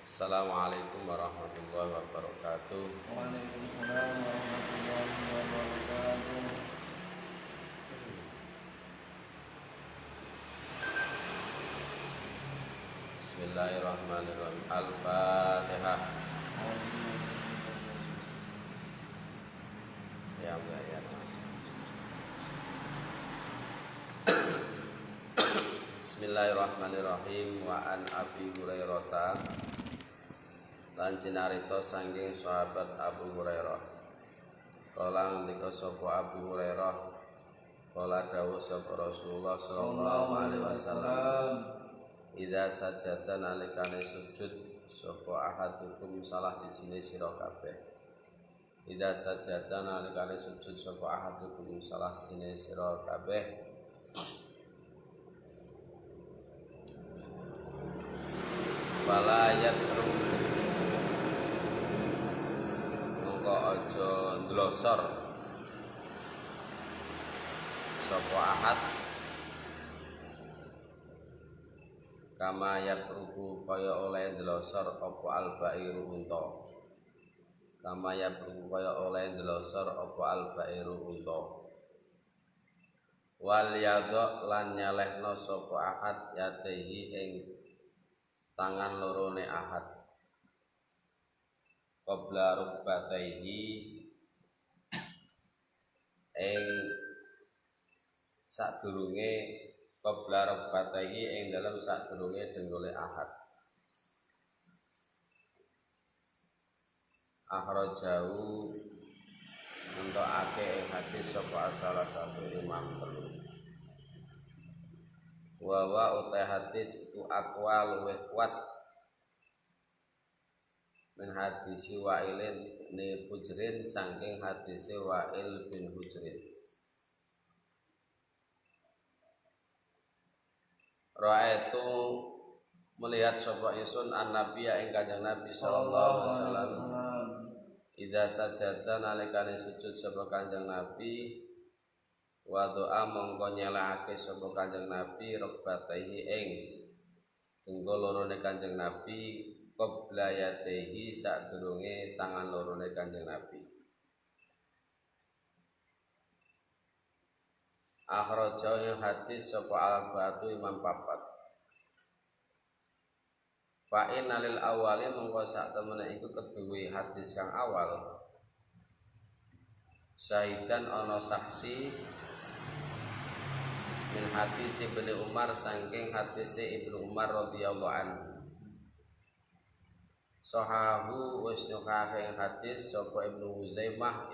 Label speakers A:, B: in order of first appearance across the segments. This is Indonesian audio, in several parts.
A: Assalamualaikum warahmatullahi wabarakatuh.
B: Waalaikumsalam warahmatullahi wabarakatuh.
A: Bismillahirrahmanirrahim. Al-Fatihah. Ya Allah ya Mas. Bismillahirrahmanirrahim. Wa an Abi Hurairah lan cinarita saking sahabat Abu Hurairah. Kala ngendika sapa Abu Hurairah, kala dawuh sapa Rasulullah sallallahu alaihi wasallam, idza sajada nalikane sujud sapa ahadukum salah sijine sira kabeh. Idza sajada nalikane sujud sapa ahadukum salah sijine sira kabeh. Wala yatru mongko aja ndlosor sapa ahad kama yatruku kaya oleh ndlosor apa albairu unta. Kama yatruku kaya oleh ndlosor apa albairu unta. Wal yadha lan nyalehna sapa ahad yatehi ing tangan lorone ahad qabla rukbataihi ing sadurunge qabla rukbataihi ing dalem sadurunge denggole ahad. Akhrajahu nentokake ing hadis sapa salah satu imam telu. Wa utai hadis iku aqwal luwih kuat min hadisi Wa'ilin ni Hujrin saking hadisi Wa'il bin Hujrin. Ra'aitu melihat sapa ingsun an-nabiyya ing Kanjeng Nabi sallallahu alaihi wasallam idza sajada nalikane sujud sapa Kanjeng Nabi wa doa mongko nyelahake sapa Kanjeng Nabi rukbataihi ing tunggu lorone Kanjeng Nabi qabla yatehi sadurunge tangan lorone Kanjeng Nabi. Akhrajahu yang hadis sapa al-Batu Imam papat. Fa innalil awali mongko sak temene iku keduwe hadis kang awal syahidan ana saksi min hadis Ibnu Umar saking hadis Ibnu Umar radhiyallahu anhu. Sahahu wis nyukake hadis sapa Ibnu Huzaimah.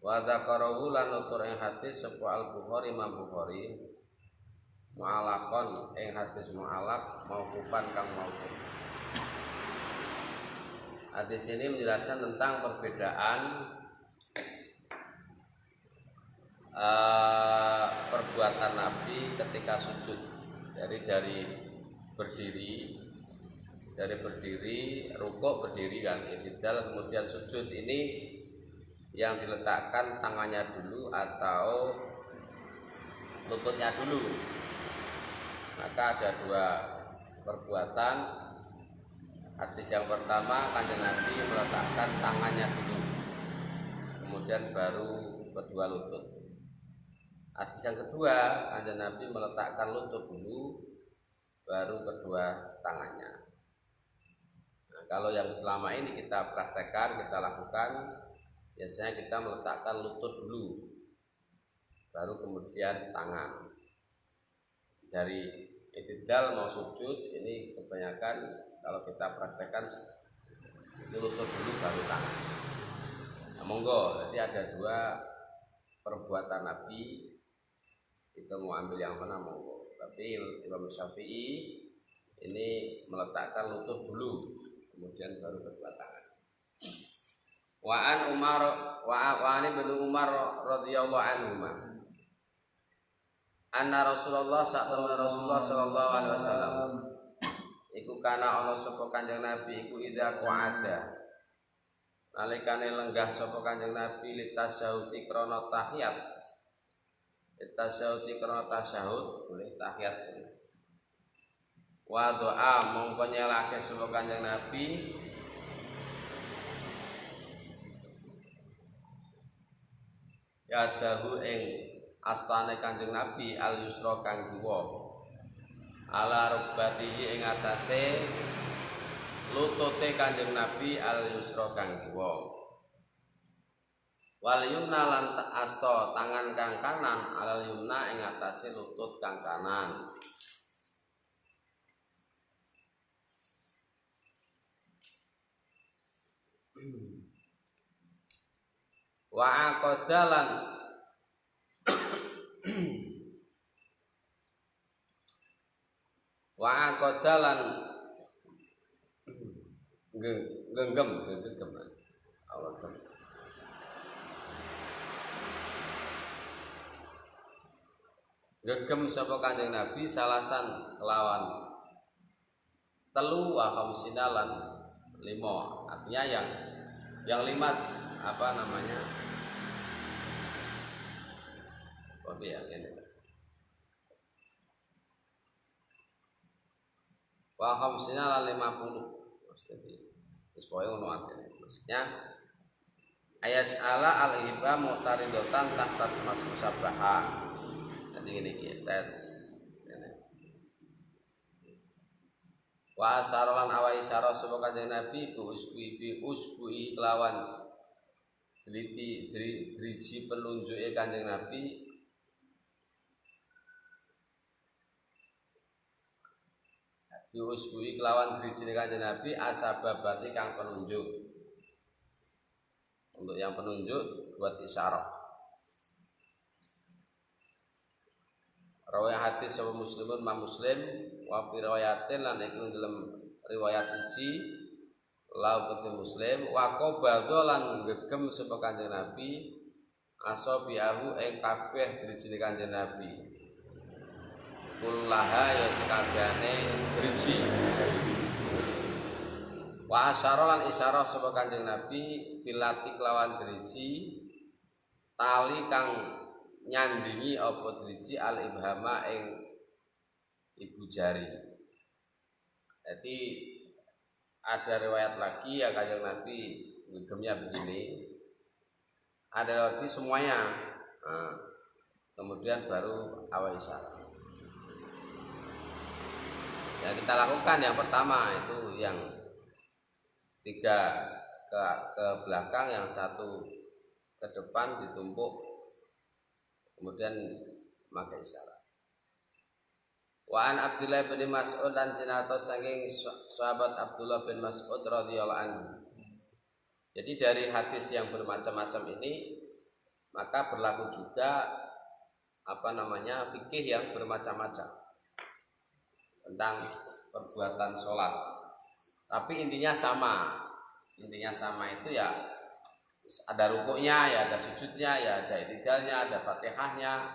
A: Wa dzakarahu lan nutur ing hadis sapa Al-Bukhari Imam Bukhari mu'alaqon ing hadis mu'alaq mauqufan kang mauquf. Hadis ini menjelaskan tentang perbedaan perbuatan Nabi ketika sujud dari berdiri rukuk berdiri kan i'tidal kemudian sujud ini yang diletakkan tangannya dulu atau lututnya dulu. Maka ada dua perbuatan. Hadis yang pertama Kanjeng Nabi meletakkan tangannya dulu kemudian baru kedua lutut. Hadis yang kedua, Kanjeng Nabi meletakkan lutut dulu, baru kedua tangannya. Nah, kalau yang selama ini kita praktekkan, kita lakukan, biasanya kita meletakkan lutut dulu, baru kemudian tangan. Dari i'tidal mau sujud, ini kebanyakan kalau kita praktekkan lutut dulu, baru tangan. Nah, monggo, jadi ada dua perbuatan Nabi. Kita mau ambil yang mana monggo. Tapi Imam Syafi'i ini meletakkan lutut dulu, kemudian baru kedua tangan. Wa an Ibnu Umar radhiyallahu anhu anna Rasulullah Rasulullah sallallahu alaihi wasallam iku kana ana sapa Kanjeng Nabi iku idza qa'ada nalikane lenggah sapa Kanjeng Nabi litasyahudi krana tahiyat. Tasyahud karena tasyahud boleh tahiyat. wa doa mongko nyelake sapa Kanjeng Nabi yadahu ing astane Kanjeng Nabi al yusra kang kiwa ala rubbatihi ing atase lutute Kanjeng Nabi al yusra kang kiwa wal yumna lan asta tangan kang kanan alal yumna ing atase lutut kang kanan wa aqdalan wa aqdalan genggam Allah gegem sapa Kanjeng Nabi salasan kelawan telu wa khamsinalan 5 artinya yang 5 apa namanya kode yang ini wa khamsinalan 50 maksudnya ayat ala al-hiba mu'taridotan tahtas mas musabaha jadi ini tes wa asarolan awa isyarah sapa Kanjeng Nabi bi usbui kelawan driji penunjuke Kanjeng Nabi bi usbui kelawan driji Kanjeng Nabi asababati kang penunjuk untuk yang penunjuk buat isyarah rawai hadis sapa muslimun ma muslim wa fi riwayatin lan iku dalam riwayat siji lau ketemu muslim wa qabadha lan gegem sapa Kanjeng Nabi asabiahu ing kabeh driji Kanjeng Nabi kullaha ya sakabehane driji wa asyara lan isyarah sapa Kanjeng Nabi bilati kelawan driji tali kang nyandingi apa driji al ibhama ing ibu jari. Jadi ada riwayat lagi ya Kanjeng Nabi gegemnya begini. Ada lagi semuanya. Nah, kemudian baru awal isyarah. Yang kita lakukan yang pertama itu yang 3 ke belakang, yang 1 ke depan ditumpuk. Kemudian maka isyarat. Wa an Abdullah bin Mas'ud dan cinatos saking sahabat Abdullah bin Mas'ud radhiyallahu anhu. Jadi dari hadis yang bermacam-macam ini maka berlaku juga fikih yang bermacam-macam tentang perbuatan sholat. Tapi intinya sama. Intinya sama itu ya ada rukuknya, ya ada sujudnya, ya ada i'tidalnya, ada Fatihahnya,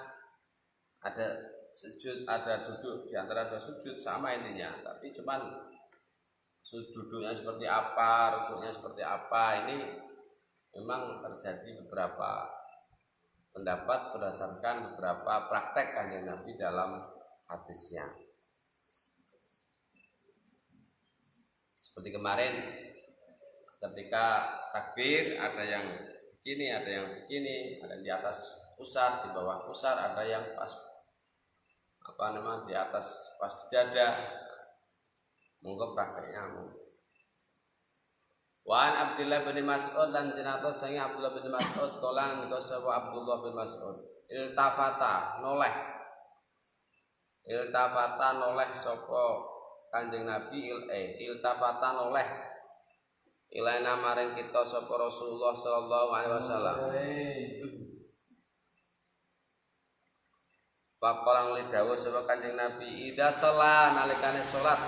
A: ada sujud, ada duduk di antara 2 sujud, sama intinya. Tapi cuman duduknya seperti apa, rukuknya seperti apa, ini memang terjadi beberapa pendapat berdasarkan beberapa praktek Kanjeng Nabi dalam hadisnya. Seperti kemarin ketika takbir ada yang begini, ada yang begini, ada yang di atas pusar, di bawah pusar, ada yang pas di atas pas di dada. Monggo prakteknya. Wa an Abdullah bin Mas'ud dan jenatos sange Abdullah bin Mas'ud kolan niku sapa Abdullah bin Mas'ud iltafata noleh sapa Kanjeng Nabi iltafata noleh ilaina maring kita sapa Rasulullah sallallahu alaihi wasallam. Paparang lidawuh sapa Kanjeng Nabi idza shalla nalikane salat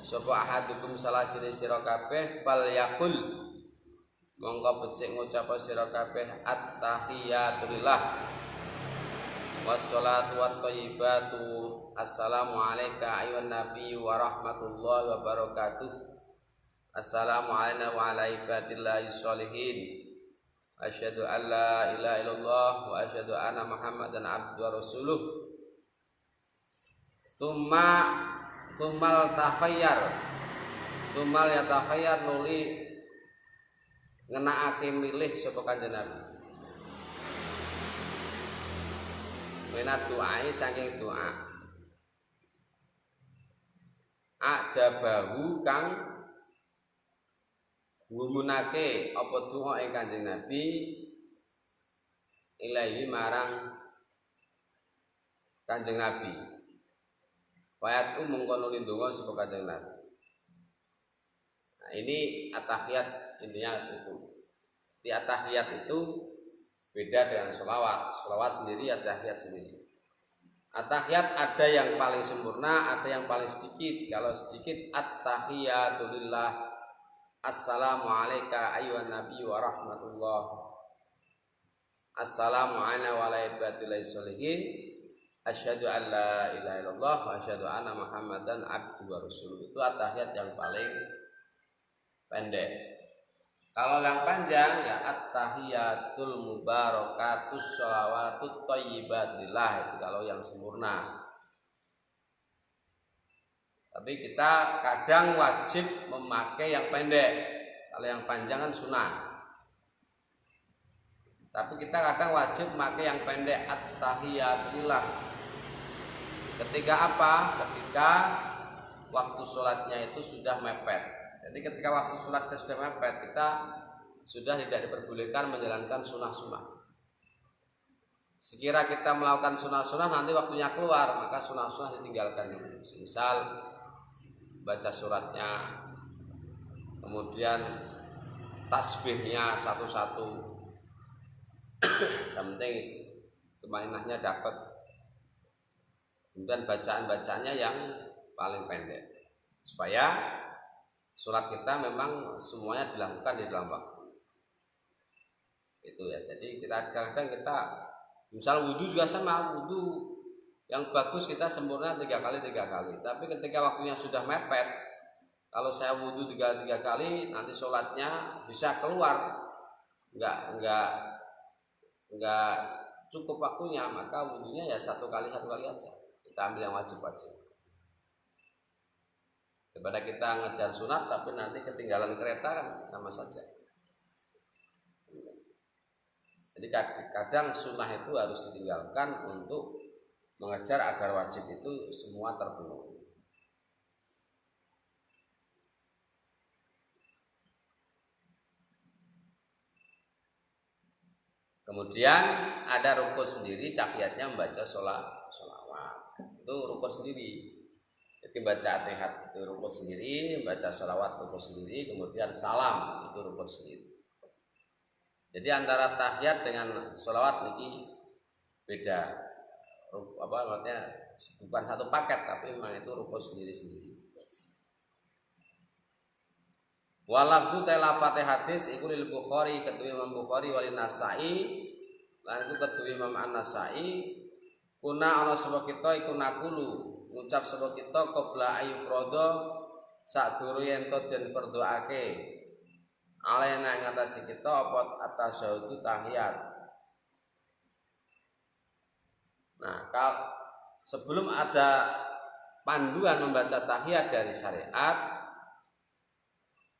A: sapa ahadukum salah jenis sira kabeh fal yaqul monggo becik ngucap sira kabeh at-tahiyatu lillah wassalatu watthayyibatu assalamu alayka ayyuhan nabiy wa rahmatullahi wa barakatuh. Assalamu alayna wa ala ibadillahi sholihin. Asyhadu an la ilaha illallah wa asyhadu anna Muhammadan abduhu wa rasuluh. Tsumma tumal takhayyar tumal ya takhayyar nuli ngenakake milih sapa Kanjeng Nabi minat doai saking doa ajabahu kang gumunake apa doa ing Kanjeng Nabi ilahi marang Kanjeng Nabi. Wayat mongko nuli ndonga sapa Kanjeng Nabi. Nah, ini at-tahiyat intinya itu. Di at-tahiyat itu beda dengan sholawat. Sholawat sendiri, at-tahiyat sendiri. At-tahiyat ada yang paling sempurna, ada yang paling sedikit. Kalau sedikit at-tahiyatu lillah. Assalamu alayka ayyuhan nabi wa rahmatullah. Assalamu ala wa ala ibadillahi sholihin. Asyhadu an la ilaha illallah wa asyhadu anna Muhammadan abduhu wa rasuluh. Itu at-tahiyat yang paling pendek. Kalau yang panjang ya at-tahiyatul mubarakatus sholawatut thayyibat lillah, itu kalau yang sempurna. Tapi kita kadang wajib memakai yang pendek. Kalau yang panjang kan sunnah. Tapi kita kadang wajib memakai yang pendek at-tahiyat lillah. Ketika apa? Ketika waktu sholatnya itu sudah mepet. Jadi ketika waktu sholatnya sudah mepet, kita sudah tidak diperbolehkan menjalankan sunnah-sunnah. Sekira kita melakukan sunnah-sunnah nanti waktunya keluar, maka sunnah-sunnah ditinggalkan dulu. Misal baca suratnya, kemudian tasbihnya satu-satu. Yang penting tumainahnya dapat. Kemudian bacaan-bacaannya yang paling pendek, supaya sholat kita memang semuanya dilakukan di dalam waktu itu ya. Jadi kita kadang kita misal wudhu juga sama, wudhu yang bagus kita sempurna 3 kali. Tapi ketika waktunya sudah mepet, kalau saya wudhu 3 kali, nanti sholatnya bisa keluar, enggak cukup waktunya, maka wudhunya ya 1 kali aja. Kita ambil yang wajib-wajib. Daripada kita ngejar sunat tapi nanti ketinggalan kereta kan sama saja. Jadi kadang sunnah itu harus ditinggalkan untuk mengejar agar wajib itu semua terpenuhi. Kemudian ada rukun sendiri, tahiyatnya membaca sholawat. Itu rukun sendiri. Jadi baca at-tahiyat itu rukun sendiri, baca sholawat rukun sendiri, kemudian salam itu rukun sendiri. Jadi antara tahiyat dengan sholawat ini beda. Apa maksudnya? Bukan satu paket, tapi memang itu rukun sendiri-sendiri. Walabdu telafate hadis iku lil Bukhari kedua Imam Bukhari walin Nasai lan itu kedua Imam An-Nasai kuna ana sapa kita iku nakulu ngucap sapa kita qabla ayu frodo sadurunge yen to den berdoake alena ing atas kita apa at-tasyahud tahiyat. Nah, kalau sebelum ada panduan membaca tahiyat dari syariat,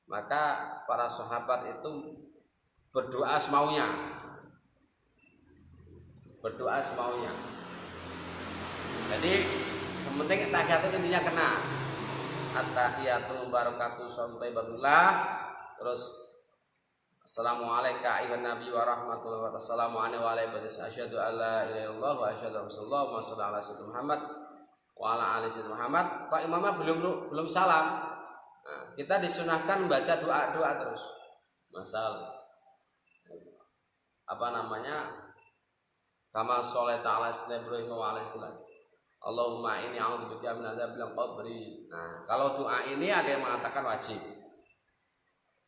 A: maka para sahabat itu berdoa semaunya. Jadi yang penting tahiyat itu intinya kena at-tahiyatul mubarakatuh thayyibatullah, terus assalamu alayka ayyuhan nabi wa rahmatullahi wa barakatuh, assalamu alayka wa ala asyhadu an la ilaha illallah wa asyhadu anna Rasulullah wa sallallahu ala sayyidina Muhammad wa ala ali sayyidina Muhammad. Kok imamnya belum salam. Nah, kita disunahkan membaca doa terus. Masal apa namanya? Kama sholata ala sayyidina Ibrahim wa ala alihi. Allahumma inni a'udzubika min adzabil qabri. Nah, kalau doa ini ada yang mengatakan wajib.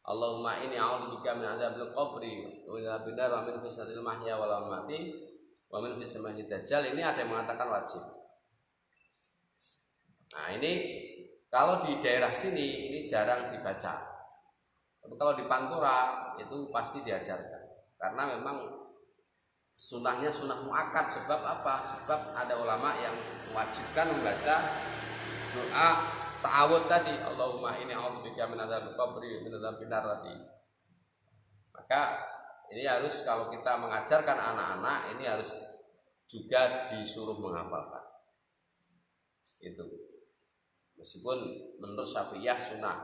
A: Allahumma inni a'udzubika min adzabil qabri wa min adzabil nar wa min fitnatil mahya wal mamati wa min fitnatil dajjal. Ini ada yang mengatakan wajib. Nah, ini kalau di daerah sini ini jarang dibaca. Tapi kalau di Pantura itu pasti diajarkan. Karena memang sunnahnya sunnah muakkad. Sebab apa? Sebab ada ulama yang mewajibkan membaca doa ta'awud tadi, Allahumma inni a'udzubika min adzabil qabri min adzabil nar tadi. Maka ini harus, kalau kita mengajarkan anak-anak ini harus juga disuruh menghafalkan. Itu. Meskipun menurut Syafi'iyah sunnah,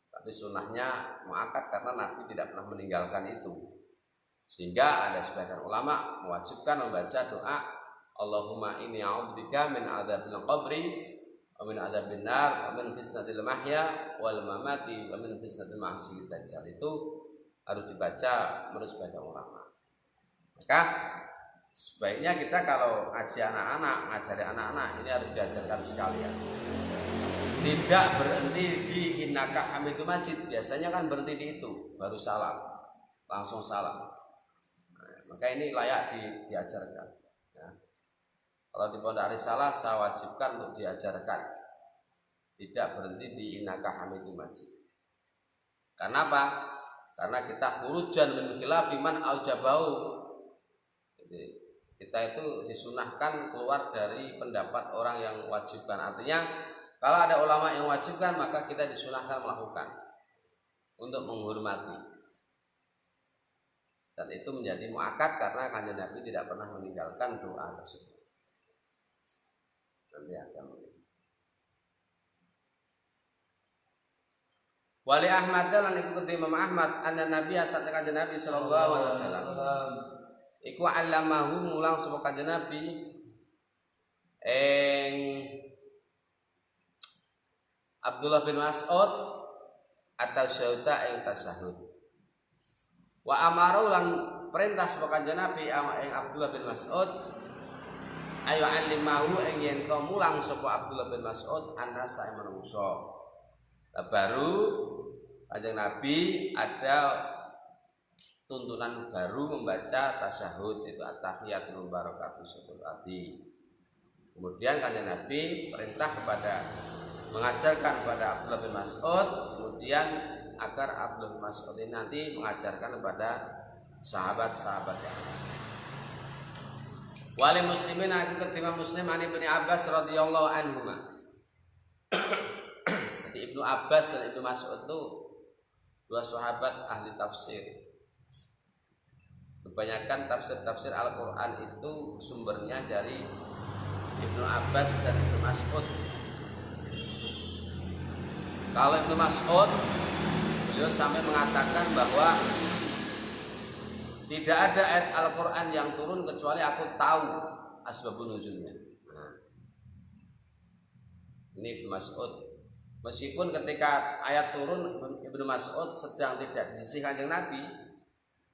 A: tapi sunnahnya muakkad karena Nabi tidak pernah meninggalkan itu. Sehingga ada sebagian ulama mewajibkan membaca doa Allahumma inni a'udzubika min adzabil qabri wa min adzabil nar wa min fitnatil mahya wal mamati wa min fitnatil ma'siyid dajjal. Itu harus dibaca menurut sebagian ulama. Maka sebaiknya kita kalau ngajari anak-anak ini harus diajarkan sekalian. Tidak berhenti di innaka hamidum majid. Biasanya kan berhenti di itu, baru salam, langsung salam. Nah, maka ini layak diajarkan. Ya. Kalau di Pondok Arisalah saya wajibkan untuk diajarkan. Tidak berhenti di innaka hamidum majid. Karena apa? Karena kita khurujan min khilafi man aujabahu. Jadi, kita itu disunahkan keluar dari pendapat orang yang wajibkan. Artinya kalau ada ulama yang wajibkan, maka kita disunahkan melakukan untuk menghormati. Dan itu menjadi muakkad karena Kanjeng Nabi tidak pernah meninggalkan doa tersebut. Nanti akan Wali Ahmad lan iku kedhe Imam Ahmad anna Nabi asat Kanjeng Nabi sallallahu alaihi wasallam iku allamahu mulang sapa Kanjeng Nabi Abdullah bin Mas'ud at-tasyahud ing tasyahud. Wa amaru lan perintah sapa Kanjeng Nabi ing Abdullah bin Mas'ud ayo alimahu ing yen to mulang sapa Abdullah bin Mas'ud anasa ing manungsa. Baru Kanjeng Nabi ada tuntunan baru membaca tasyahud, itu at-tahiyatul barakatuh syukurati. Kemudian Kanjeng Nabi perintah mengajarkan kepada Abdullah bin Mas'ud, kemudian agar Abdullah bin Mas'ud ini nanti mengajarkan kepada sahabat-sahabat yang lain. Wali muslimin aku ketika Muslim an Ibnu Abbas radhiyallahu anhu. Jadi Ibnu Abbas dan Ibnu Mas'ud itu dua sahabat ahli tafsir. Kebanyakan tafsir-tafsir Al-Quran itu sumbernya dari Ibnu Abbas dan Ibnu Mas'ud. Kalau Ibnu Mas'ud, beliau sampai mengatakan bahwa tidak ada ayat Al-Quran yang turun kecuali aku tahu asbabun nuzulnya. Nah, ini Ibnu Mas'ud. Meskipun ketika ayat turun Ibnu Mas'ud sedang tidak di sisi Kanjeng Nabi,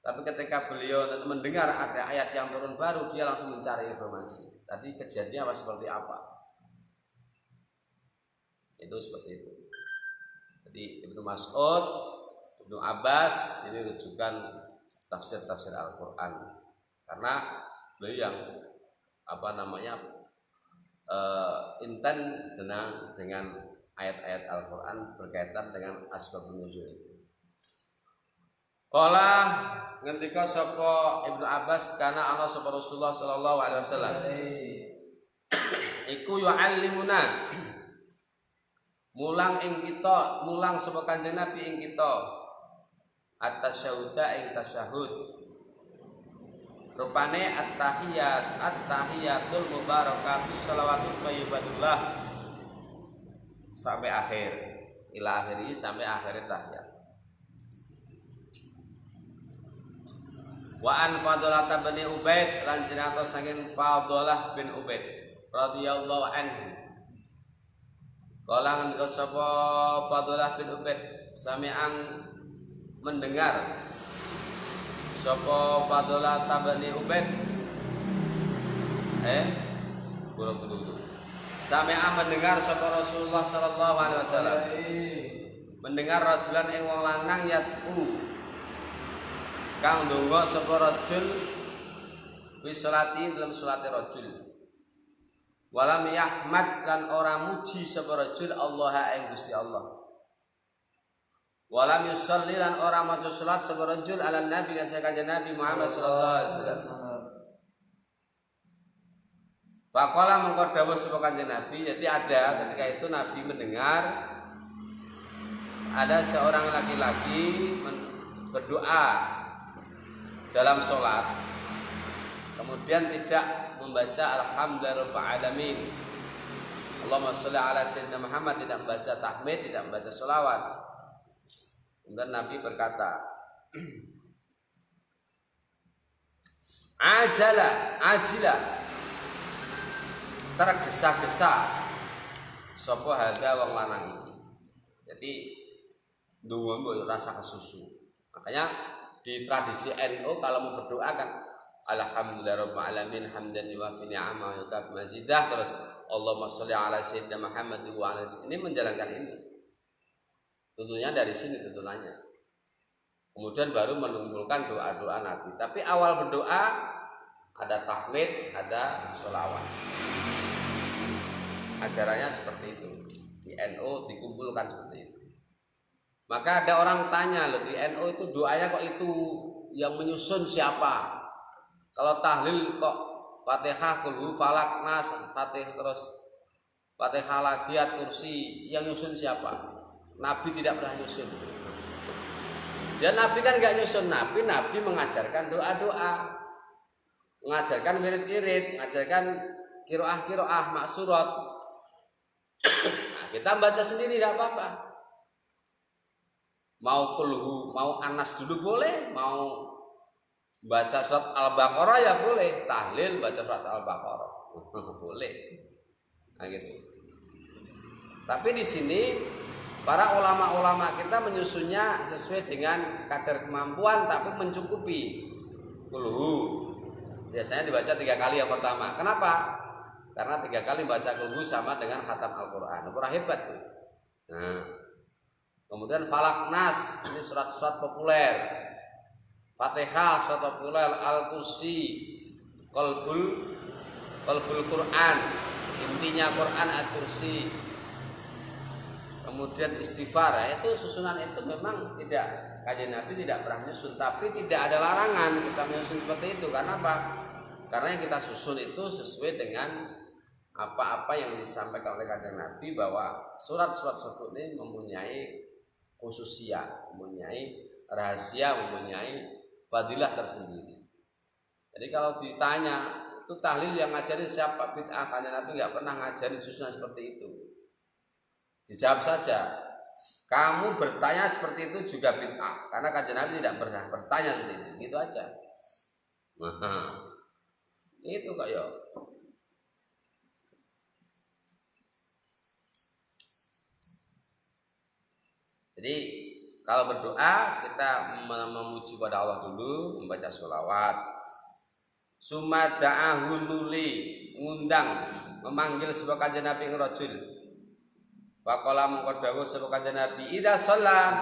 A: tapi ketika beliau mendengar ada ayat yang turun baru, dia langsung mencari informasi. Tadi kejadiannya seperti apa? Itu seperti itu. Jadi Ibnu Mas'ud, Ibnu Abbas ini rujukan tafsir-tafsir Al-Quran. Karena beliau yang intent dengan ayat-ayat Al-Quran berkaitan dengan asbabun nuzul itu. Qala ngendika sapa Ibnu Abbas kana ana sapa Rasulullah sallallahu alaihi wasallam iku yu'allimuna mulang sapa Kanjeng Nabi ing kita at-tasyahhuda ing tasyahud rupane at-tahiyatul mubarakatuh shalawatut thayyibatullah sampai akhir ila akhiri sampai akhir tahiyat. Wa an Fadlah bin Ubaid lan jenaka saking Fadlah bin Ubaid radhiyallahu anhu. Kala ngendika sapa Fadlah bin Ubaid sami'an mendengar sapa Fadlah bin Ubaid sami'an mendengar sapa Rasulullah sallallahu alaihi wasallam mendengar rajulan ing wong lanang yatu kang ndonga sapa rajul wis salati dalam salate rajul walam yahmad lan ora muji sapa rajul Allah ing Gusti Allah walam yusolli lan ora maca salat sapa rajul ala nabi kan Kanjeng Nabi Muhammad sallallahu alaihi wasallam Faqala mengko dawuh sapa Kanjeng Nabi, jadi ada ketika itu Nabi mendengar ada seorang laki-laki berdoa dalam sholat, kemudian tidak membaca alhamdulillahirabbil alamin, Allahumma sholli ala sayyidina Muhammad, tidak membaca tahmid, tidak membaca sholawat. Kemudian Nabi berkata, ajila tergesa-gesa sapa hadza wong lanang iki. Jadi ndonga mbok rasa kesusu. Makanya di tradisi NU kalau mau berdoa kan alhamdulillahirabbil alamin hamdan wa ni'ama wa yukafi mazidah, terus Allahumma sholli ala sayyidina Muhammad wa ala ini menjalankan ini. Tentunya dari sini tuntunannya. Kemudian baru mengumpulkan doa-doa Nabi. Tapi awal berdoa ada tahmid, ada sholawat. Ajarannya seperti itu. Di NU dikumpulkan seperti itu. Maka ada orang tanya, loh di NU itu doanya kok itu yang menyusun siapa? Kalau tahlil kok Fatihah, Qul Falak, Nas, Fatihah terus Fatihah lagi, Kursi, yang nyusun siapa? Nabi tidak pernah nyusun. Dan Nabi kan nggak nyusun, Nabi mengajarkan doa-doa, mengajarkan wirid-wirid, mengajarkan kiroah maksurat. Nah, kita baca sendiri tidak apa-apa. Mau kulhu, mau Anas dulu boleh, mau baca surat Al-Baqarah ya boleh, tahlil baca surat Al-Baqarah boleh. Nah gitu. Tapi di sini para ulama-ulama kita menyusunnya sesuai dengan kadar kemampuan tapi mencukupi. Kulhu biasanya dibaca 3 kali yang pertama. Kenapa? Karena 3 kali baca kulhu sama dengan khatam Al-Quran. Al-Quran hebat tuh. Nah, kemudian Falak, Nas, ini surat-surat populer. Fatihah, surat populer. Al-Kursi, Qalbul Quran, intinya Quran, Al-Kursi. Kemudian istighfar, ya, itu susunan itu memang tidak, Kanjeng Nabi tidak pernah menyusun, tapi tidak ada larangan kita menyusun seperti itu. Karena apa? Karena yang kita susun itu sesuai dengan apa-apa yang disampaikan oleh Kanjeng Nabi, bahwa surat-surat tersebut ini mempunyai khususiyah, mempunyai rahasia, mempunyai fadilah tersendiri. Jadi kalau ditanya itu tahlil yang ngajarin siapa, bid'ah, Kanjeng Nabi nggak pernah ngajarin susunan seperti itu. Dijawab saja, kamu bertanya seperti itu juga bid'ah, karena Kanjeng Nabi tidak pernah bertanya seperti itu, gitu aja. Nah, itu kok ya. Jadi kalau berdoa kita memuji pada Allah dulu, membaca sholawat. Summa da'ahu nuli, ngundang, memanggil sebuah Kanjeng Nabi ngerojul. Faqala mengko dawuh sapa Kanjeng Nabi, idza shalat,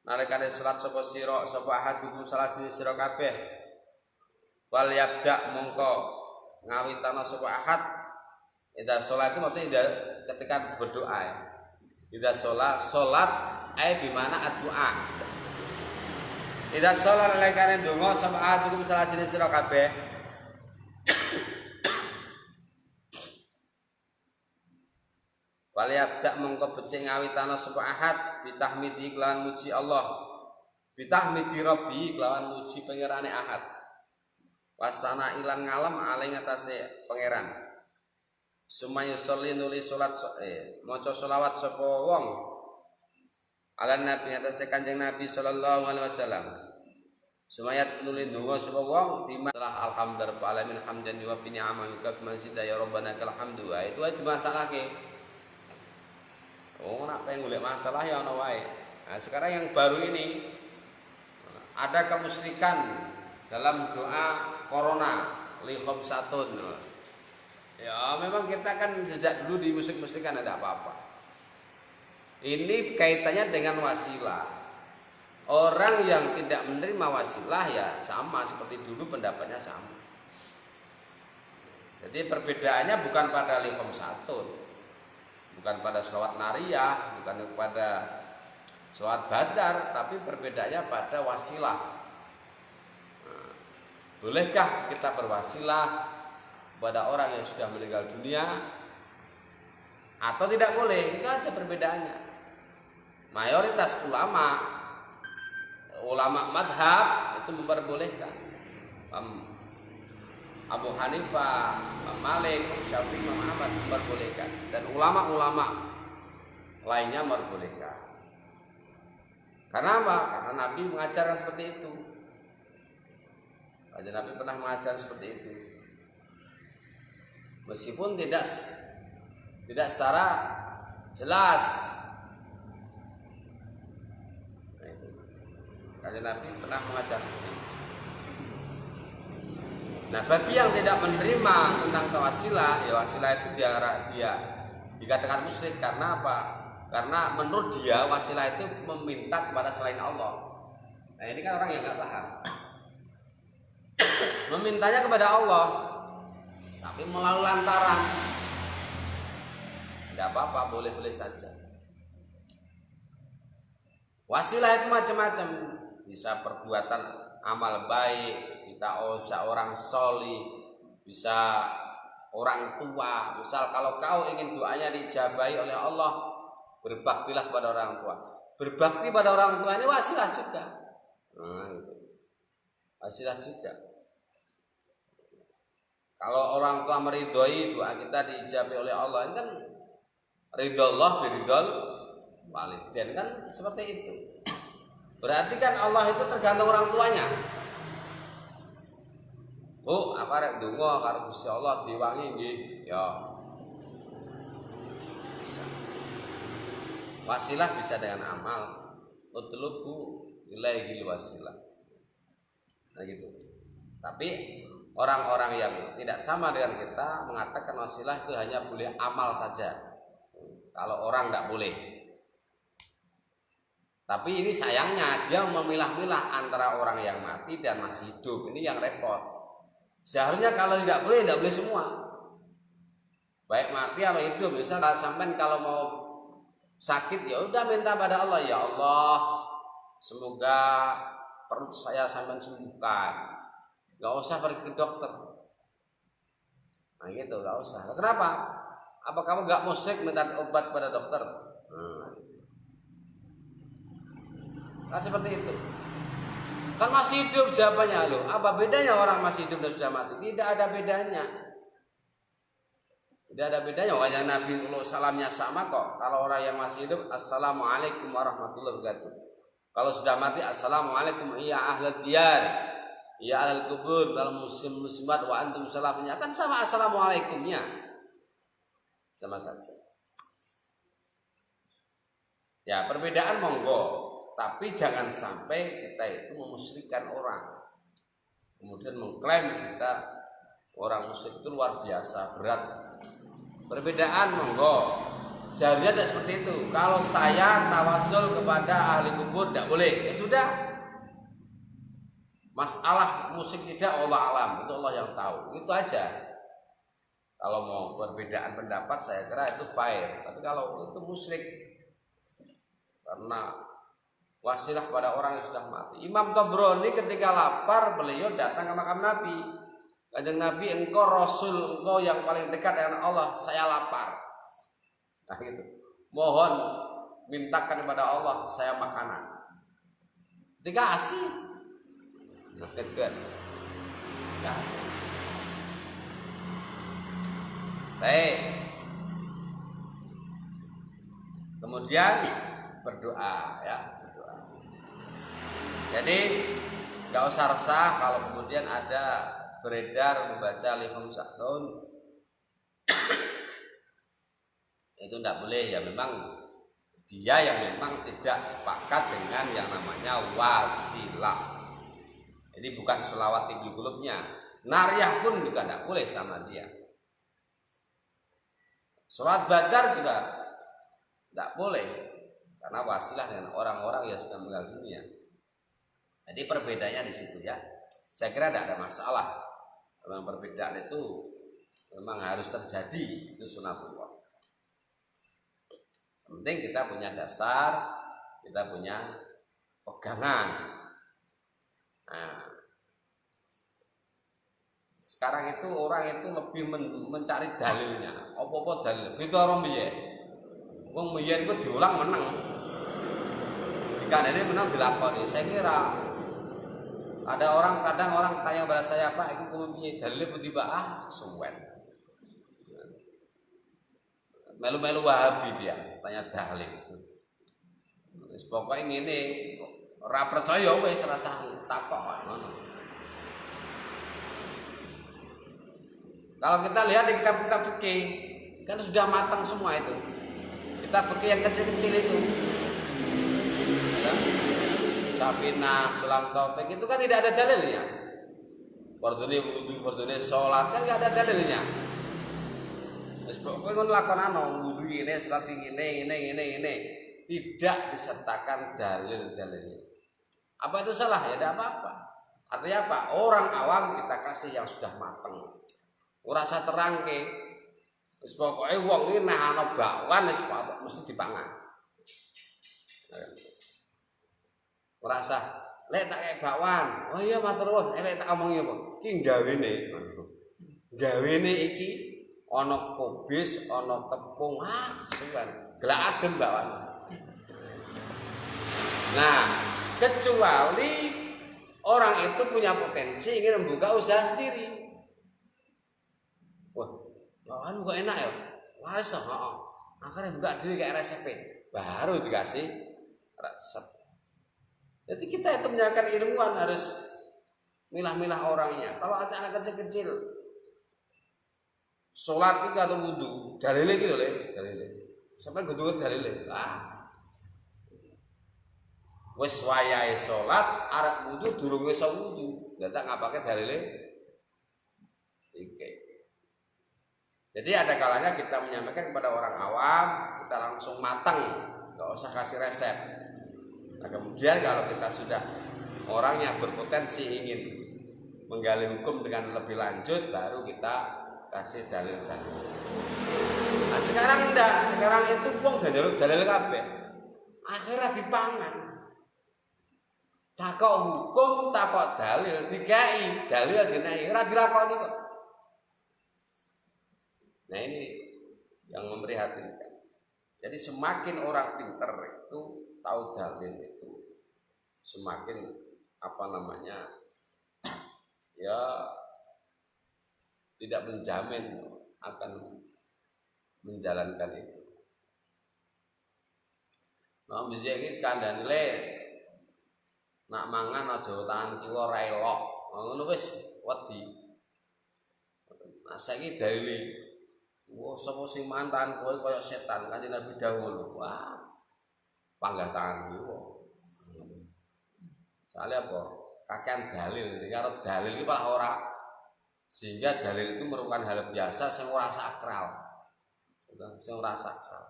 A: nalikane salat sapa sira, sapa ahadukum salat sira kabeh. Wal yabda mongko ngawitana sapa ahad. Idza shalat itu maksudnya ketika berdoa ya. Idza salat ai bimana addu'a. Idza shalat nalikane ndonga sapa ahadukum salat sira kabeh. Waliyabda mongko becik ngawitana sapa ahad bitahmidi kelawan muji Allah, bitahmidi rabbi kelawan muji pangerane ahad, wasana ilan ngalam ale ngatasé pangeran. Sumaya sholli nuli salat maca selawat sapa wong ala nabi ngatasé Kanjeng Nabi sallallahu alaihi wasallam. Sumaya nuli ndonga sapa wong bimalah alhamdulillah alamin hamdan wa fi ni'ama yukaf mazida ya rabbana kal hamdu. Itu aja masalahke. Oh, nak pengen golek masalah ya ono wae. Nah, sekarang yang baru ini ada kemusyrikan dalam doa corona li khamsatun. Ya, memang kita kan sejak dulu di musyrik-musyrikan ada apa-apa. Ini kaitannya dengan wasilah. Orang yang tidak menerima wasilah ya sama seperti dulu pendapatnya sama. Jadi perbedaannya bukan pada li khamsatun. Bukan pada sholawat nariyah, bukan pada sholawat badar, tapi perbedaannya pada wasilah. Nah, bolehkah kita berwasilah kepada orang yang sudah meninggal dunia atau tidak boleh. Itu aja perbedaannya. Mayoritas ulama madhab itu memperbolehkan. Abu Hanifah, Imam Malik, Syafi'i, Imam Ahmad memperbolehkan, dan ulama-ulama lainnya memperbolehkan. Karena apa? Karena Nabi mengajarkan seperti itu. Nabi pernah mengajar seperti itu. Meskipun tidak secara jelas. Karena Nabi pernah mengajar seperti itu. Nah, bagi yang tidak menerima tentang wasilah, ya wasilah itu dia dikatakan musyrik. Karena apa? Karena menurut dia wasilah itu meminta kepada selain Allah. Nah, ini kan orang yang nggak paham. Memintanya kepada Allah, tapi melalui lantaran. Tidak apa-apa, boleh-boleh saja. Wasilah itu macam-macam. Bisa perbuatan amal baik, bisa orang sholih, bisa orang tua. Misal kalau kau ingin doanya dijabahi oleh Allah, berbaktilah kepada orang tua. Berbakti pada orang tua ini wasilah juga. Wasilah juga. Kalau orang tua meridhoi doa kita diijabahi oleh Allah, ini kan ridhollah biridhol walidain, kan seperti itu. Berarti kan Allah itu tergantung orang tuanya. Oh, apa rek donga karo Gusti Allah diwangi nggih? Ya. Bisa. Wasilah bisa dengan amal. Utlubu ilaihil wasilah. Nah gitu. Tapi orang-orang yang tidak sama dengan kita mengatakan wasilah itu hanya boleh amal saja. Kalau orang tidak boleh. Tapi ini sayangnya dia memilah-milah antara orang yang mati dan masih hidup. Ini yang repot. Seharusnya kalau tidak boleh semua. Baik mati atau hidup. Misal sampai kalau mau sakit, ya udah minta pada Allah, ya Allah, semoga perut saya sampai sembuhkan. Gak usah pergi ke dokter. Nah gitu, gak usah. Kenapa? Apa kamu gak musyrik minta obat pada dokter? Kan seperti itu. Kan masih hidup jawabannya loh. Apa bedanya orang masih hidup dan sudah mati? Tidak ada bedanya. Tidak ada bedanya. Wajah Nabi salamnya sama kok. Kalau orang yang masih hidup, assalamualaikum warahmatullahi wabarakatuh. Kalau sudah mati, assalamualaikum ya ahlal diyar, ya ahlal kubur, dalam muslimat wa antum salamnya kan sama assalamualaikumnya. Sama saja. Ya perbedaan monggo. Tapi jangan sampai kita itu memusyrikan orang, kemudian mengklaim kita orang musyrik itu luar biasa berat. Perbedaan monggo, seharusnya tidak seperti itu. Kalau saya tawasul kepada ahli kubur tidak boleh, ya sudah. Masalah musik tidak, Allah alam, itu Allah yang tahu, itu aja. Kalau mau perbedaan pendapat saya kira itu fair. Tapi kalau itu musyrik karena wasilah pada orang yang sudah mati. Imam Tabrani ketika lapar, beliau datang ke makam Nabi. Kanjeng Nabi, engkau Rasul, engkau yang paling dekat dengan Allah, saya lapar. Nah gitu. Mohon mintakan kepada Allah saya makanan. Dikasih. Nah gitu. Dikasih. Baik. Kemudian berdoa ya. Jadi nggak usah resah kalau kemudian ada beredar membaca lihum satun. Itu tidak boleh ya, memang dia yang memang tidak sepakat dengan yang namanya wasilah. Jadi bukan sholawat ibnu qulubnya. Nariyah pun juga tidak boleh sama dia. Sholat badar juga tidak boleh karena wasilah dengan orang-orang yang sudah meninggal dunia. Jadi perbedaannya di situ ya. Saya kira tidak ada masalah. Memang perbedaan itu memang harus terjadi, itu sunatullah. Penting kita punya dasar, kita punya pegangan. Nah, Sekarang itu orang itu lebih mencari dalilnya. Apa-apa dalil. Itu orang biyen. Wong biyen iku diulang menang. Dikandani menang dilakoni. Saya kira ada orang kadang orang tanya pada saya, Pak, itu kudu piye dalile tiba suwen. Melu-melu Wahabi dia, tanya dalil. Wis pokoke ngene, ora percaya wis rasah takok ngono. Kalau kita lihat di kitab-kitab fikih, kan sudah matang semua itu. Kitab fikih yang kecil-kecil itu. Ya. Safinah, Sulam Taufik itu kan tidak ada dalilnya. Fardune wudu, fardune salat kan enggak ada dalilnya. Wis pokoke ngono lakonano, wudu ngene, salat ngene. Tidak disertakan dalil-dalilnya. Apa itu salah? Ya tidak apa-apa. Artinya apa? Orang awam kita kasih yang sudah matang. Ora usah terangke. Wis pokoke wong iki nek ana bakwan wis mesti dipangan. Ora usah lek tak kek bakwan. Oh iya matur nuwun, lek tak omongi apa? Ki gawene. Gawene iki ana kubis, ana tepung, kesuwen. Gelak adem bakwan. Nah, kecuali orang itu punya potensi ingin membuka usaha sendiri. Wah, bakwan kok enak ya? Wes heeh. Akhirnya buka diri kayak resep. Baru dikasih resep. Jadi kita itu menjalankan ilmuwan harus milah-milah orangnya. Kalau ada anak kecil-kecil sholat itu kalau wudu, dalile iki lho, dalile. Sampai kudu dalile. Wis wayahe salat arep wudu durung iso wudu. Lah tak ngapake dalile sikik. Jadi ada kalanya kita menyampaikan kepada orang awam, kita langsung matang, enggak usah kasih resep. Nah, kemudian kalau kita sudah orangnya berpotensi ingin menggali hukum dengan lebih lanjut, baru kita kasih dalil-dalil. Nah, sekarang enggak, sekarang itu wong dalil kabeh. Akhirnya dipangan. Takok hukum, takok dalil, dikai, dalil dinai, ora dilakoni kok. Nah ini yang memprihatinkan. Jadi semakin orang pinter itu tahu dalil itu, semakin ya tidak menjamin akan menjalankan itu. Nah, misalnya kandhane le nak mangan aja tangan kiwa ra elok. Ngono wis wedi. Nah saiki dalile. Wah, sapa sing mantan kowe kaya setan Kanjeng Nabi dawuh. Wah. Panggah tangan kiwa. Soalnya apa? Kakean dalil, karo dalil iki malah ora. Sehingga dalil itu merupakan hal biasa sing ora sakral. Sing ora sakral.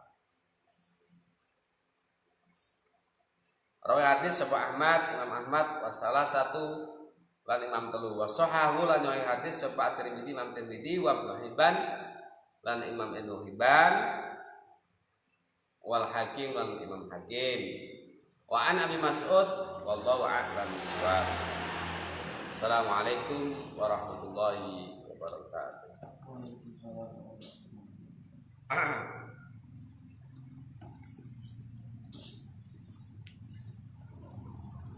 A: Rawi hadis sapa Ahmad, Imam Ahmad wasalah satu lan Imam telu wa sahahu lan nyohi hadis sapa Tirmidzi, Imam Tirmidzi wa Ibnu Hibban lan Imam Ibnu Hibban wal Hakim lan Imam Hakim wa an Abi Mas'ud wallahu a'lam bishawab. Assalamualaikum warahmatullahi wabarakatuh.